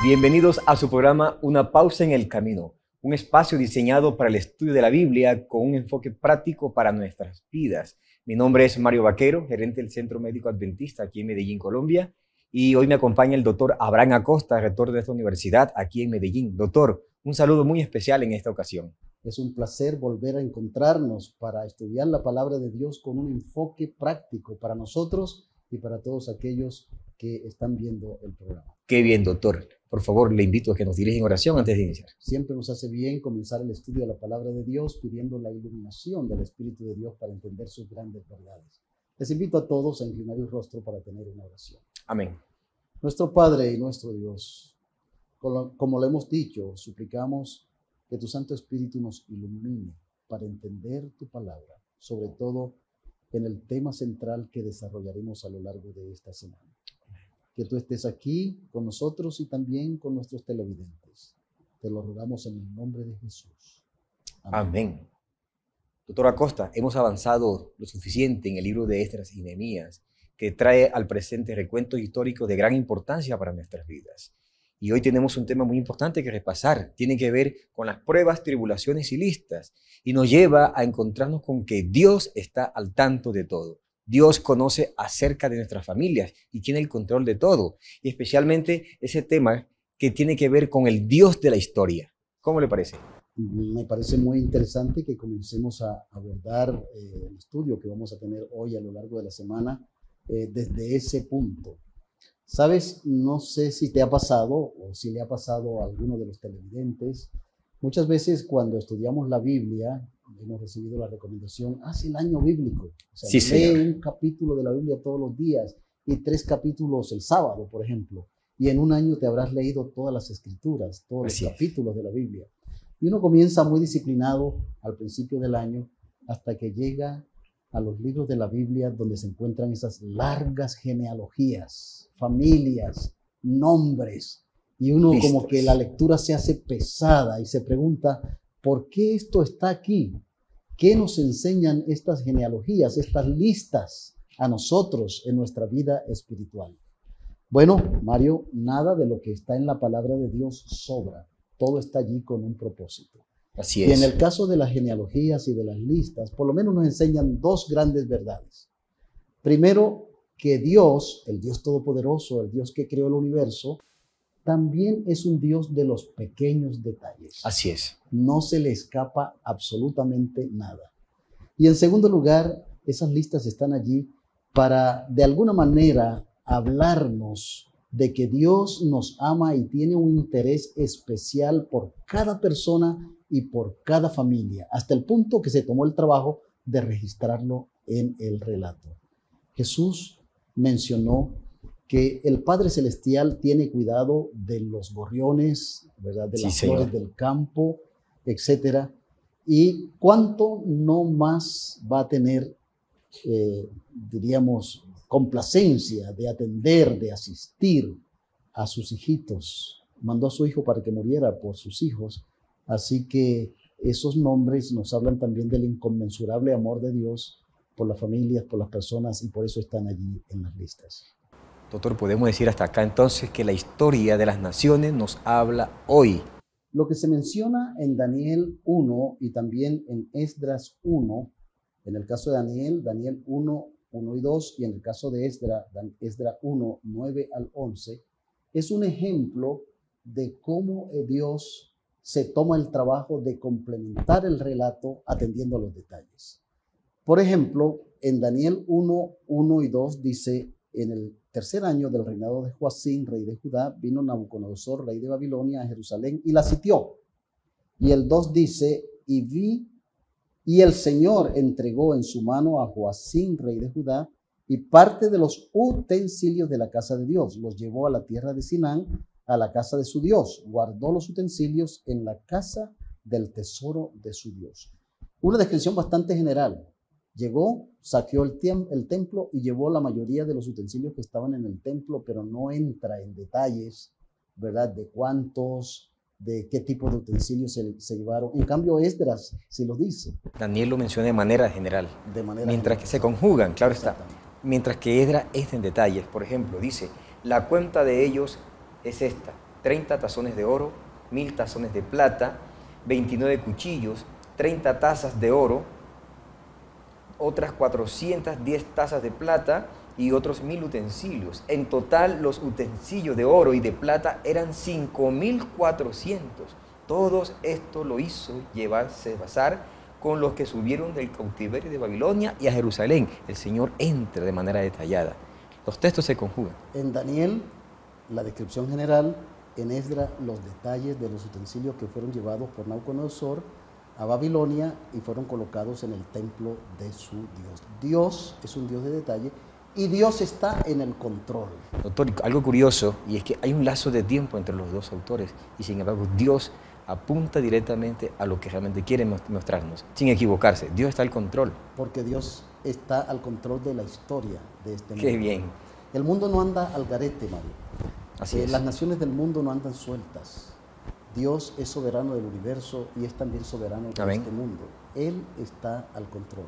Bienvenidos a su programa Una pausa en el camino, un espacio diseñado para el estudio de la Biblia con un enfoque práctico para nuestras vidas. Mi nombre es Mario Vaquero, gerente del Centro Médico Adventista aquí en Medellín, Colombia, y hoy me acompaña el doctor Abraham Acosta, rector de esta universidad aquí en Medellín. Doctor, un saludo muy especial en esta ocasión. Es un placer volver a encontrarnos para estudiar la palabra de Dios con un enfoque práctico para nosotros y para todos aquellos que están viendo el programa. Qué bien, doctor. Por favor, le invito a que nos dirija en oración antes de iniciar. Siempre nos hace bien comenzar el estudio de la palabra de Dios pidiendo la iluminación del Espíritu de Dios para entender sus grandes verdades. Les invito a todos a inclinar el rostro para tener una oración. Amén. Nuestro Padre y nuestro Dios, como lo hemos dicho, suplicamos que tu Santo Espíritu nos ilumine para entender tu palabra, sobre todo en el tema central que desarrollaremos a lo largo de esta semana. Que tú estés aquí con nosotros y también con nuestros televidentes. Te lo rogamos en el nombre de Jesús. Amén. Doctor Acosta, hemos avanzado lo suficiente en el libro de Esdras y Nehemías, que trae al presente recuentos históricos de gran importancia para nuestras vidas. Y hoy tenemos un tema muy importante que repasar. Tiene que ver con las pruebas, tribulaciones y listas. Y nos lleva a encontrarnos con que Dios está al tanto de todo. Dios conoce acerca de nuestras familias y tiene el control de todo. Y especialmente ese tema que tiene que ver con el Dios de la historia. ¿Cómo le parece? Me parece muy interesante que comencemos a abordar el estudio que vamos a tener hoy a lo largo de la semana desde ese punto. Sabes, no sé si te ha pasado o si le ha pasado a alguno de los televidentes. Muchas veces cuando estudiamos la Biblia, hemos recibido la recomendación, haz el año bíblico. O sea, Sí, lee señor. un capítulo de la Biblia todos los días y 3 capítulos el sábado, por ejemplo. Y en un año te habrás leído todas las escrituras, todos Así los es. capítulos de la Biblia. Y uno comienza muy disciplinado al principio del año hasta que llega a los libros de la Biblia donde se encuentran esas largas genealogías, familias, nombres. Y uno Listas. como que la lectura se hace pesada y se pregunta, ¿por qué esto está aquí? ¿Qué nos enseñan estas genealogías, estas listas a nosotros en nuestra vida espiritual? Bueno, Mario, nada de lo que está en la palabra de Dios sobra. Todo está allí con un propósito. Así Y en es. el caso de las genealogías y de las listas, por lo menos nos enseñan 2 grandes verdades. Primero, que Dios, el Dios Todopoderoso, el Dios que creó el universo, también es un Dios de los pequeños detalles. Así es. No se le escapa absolutamente nada. Y en segundo lugar, esas listas están allí para, de alguna manera, hablarnos de que Dios nos ama y tiene un interés especial por cada persona y por cada familia, hasta el punto que se tomó el trabajo de registrarlo en el relato. Jesús mencionó que el Padre Celestial tiene cuidado de los gorriones, ¿verdad? De Sí, las señor. flores del campo, etcétera. Y cuánto no más va a tener, diríamos, complacencia de atender, de asistir a sus hijitos. Mandó a su hijo para que muriera por sus hijos. Así que esos nombres nos hablan también del inconmensurable amor de Dios por las familias, por las personas, y por eso están allí en las listas. Doctor, podemos decir hasta acá entonces que la historia de las naciones nos habla hoy. Lo que se menciona en Daniel 1 y también en Esdras 1, en el caso de Daniel, Daniel 1, 1 y 2, y en el caso de Esdras 1, 9 al 11, es un ejemplo de cómo Dios se toma el trabajo de complementar el relato atendiendo a los detalles. Por ejemplo, en Daniel 1, 1 y 2 dice, en el tercer año del reinado de Joacim, rey de Judá, vino Nabucodonosor, rey de Babilonia, a Jerusalén y la sitió. Y el 2 dice, y el Señor entregó en su mano a Joacim, rey de Judá, y parte de los utensilios de la casa de Dios. Los llevó a la tierra de Sinán, a la casa de su Dios. Guardó los utensilios en la casa del tesoro de su Dios. Una descripción bastante general. Llegó, saqueó el templo y llevó la mayoría de los utensilios que estaban en el templo, pero no entra en detalles, ¿verdad? De cuántos, de qué tipo de utensilios se llevaron. En cambio, Esdras sí lo dice. Daniel lo menciona de manera general. De manera mientras general. que se conjugan, claro está. Exactamente. Mientras que Esdras es en detalles. Por ejemplo, dice, la cuenta de ellos es esta, 30 tazones de oro, 1000 tazones de plata, 29 cuchillos, 30 tazas de oro, otras 410 tazas de plata y otros 1000 utensilios. En total, los utensilios de oro y de plata eran 5400. Todos esto lo hizo llevarse Belsasar con los que subieron del cautiverio de Babilonia y a Jerusalén. El Señor entra de manera detallada. Los textos se conjugan. En Daniel, la descripción general; en Esdras, los detalles de los utensilios que fueron llevados por Nabucodonosor a Babilonia y fueron colocados en el templo de su Dios. Dios es un Dios de detalle y Dios está en el control. Doctor, algo curioso, y es que hay un lazo de tiempo entre los dos autores, y sin embargo Dios apunta directamente a lo que realmente quiere mostrarnos, sin equivocarse. Dios está al control. Porque Dios está al control de la historia de este mundo. Qué bien. El mundo no anda al garete, Mario. Así es. Las naciones del mundo no andan sueltas. Dios es soberano del universo y es también soberano de Amén. este mundo. Él está al control.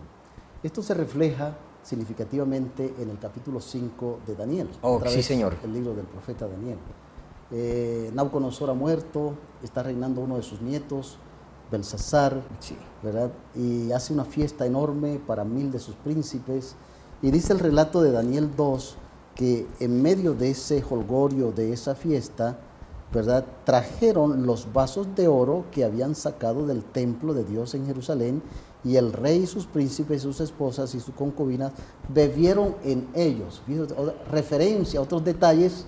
Esto se refleja significativamente en el capítulo 5 de Daniel. Oh, sí, señor. El libro del profeta Daniel. Nabucodonosor ha muerto, está reinando uno de sus nietos, Belsasar, Sí. ¿verdad? Y hace una fiesta enorme para 1000 de sus príncipes. Y dice el relato de Daniel 2 que en medio de ese jolgorio, de esa fiesta, ¿verdad?, trajeron los vasos de oro que habían sacado del templo de Dios en Jerusalén, y el rey y sus príncipes, sus esposas y sus concubinas bebieron en ellos. Referencia a otros detalles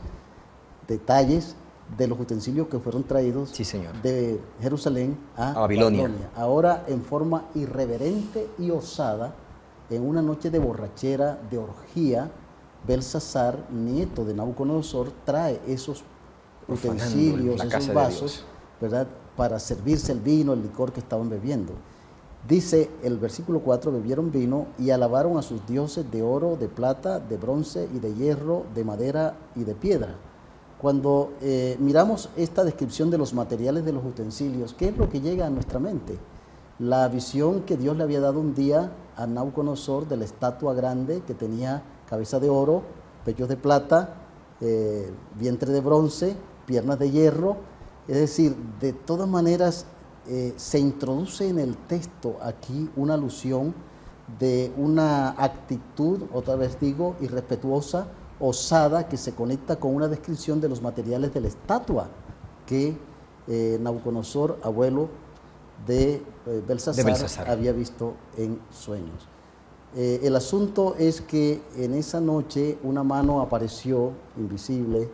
de los utensilios que fueron traídos, Sí, señor. de Jerusalén a Babilonia. Ahora, en forma irreverente y osada, en una noche de borrachera, de orgía, Belsasar, nieto de Nabucodonosor, trae esos Profanando utensilios, la esos casa de vasos, Dios, ¿verdad?, para servirse el vino, el licor que estaban bebiendo. Dice el versículo 4, bebieron vino y alabaron a sus dioses de oro, de plata, de bronce y de hierro, de madera y de piedra. Cuando miramos esta descripción de los materiales de los utensilios, ¿qué es lo que llega a nuestra mente? La visión que Dios le había dado un día a Nabucodonosor de la estatua grande que tenía cabeza de oro, pechos de plata, vientre de bronce, piernas de hierro. Es decir, de todas maneras se introduce en el texto aquí una alusión de una actitud, otra vez digo, irrespetuosa, osada, que se conecta con una descripción de los materiales de la estatua que Nabucodonosor, abuelo de Belsasar, había visto en sueños. El asunto es que en esa noche una mano apareció invisible,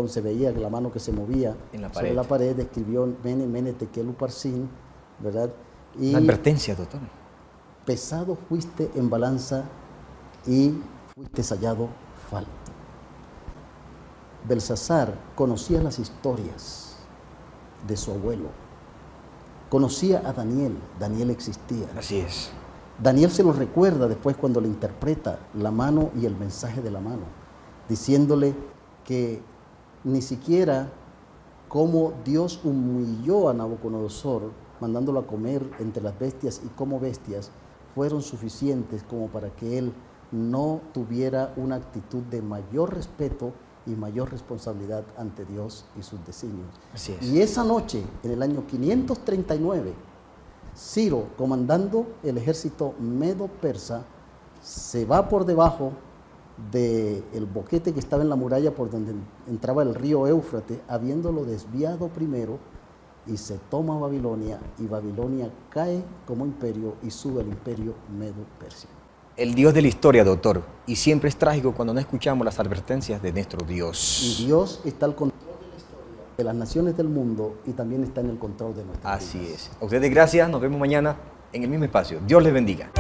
se veía la mano que se movía en la sobre la pared, escribió Mene, Mene, Tekel, Uparsin, ¿verdad? Y una advertencia, doctor. pesado fuiste en balanza y fuiste hallado falto. Belsasar conocía las historias de su abuelo, conocía a Daniel, Daniel existía. Así es. Daniel se lo recuerda después cuando le interpreta la mano y el mensaje de la mano, diciéndole que ni siquiera cómo Dios humilló a Nabucodonosor, mandándolo a comer entre las bestias y como bestias, fueron suficientes como para que él no tuviera una actitud de mayor respeto y mayor responsabilidad ante Dios y sus designios. Así es. Y esa noche, en el año 539, Ciro, comandando el ejército medo-persa, se va por debajo del boquete que estaba en la muralla por donde entraba el río Éufrates, habiéndolo desviado primero, y se toma Babilonia, y Babilonia cae como imperio y sube el imperio medo-persia. El Dios de la historia, doctor, y siempre es trágico cuando no escuchamos las advertencias de nuestro Dios. Y Dios está al control de la historia de las naciones del mundo y también está en el control de nuestras vidas. Así es. A ustedes gracias, nos vemos mañana en el mismo espacio. Dios les bendiga.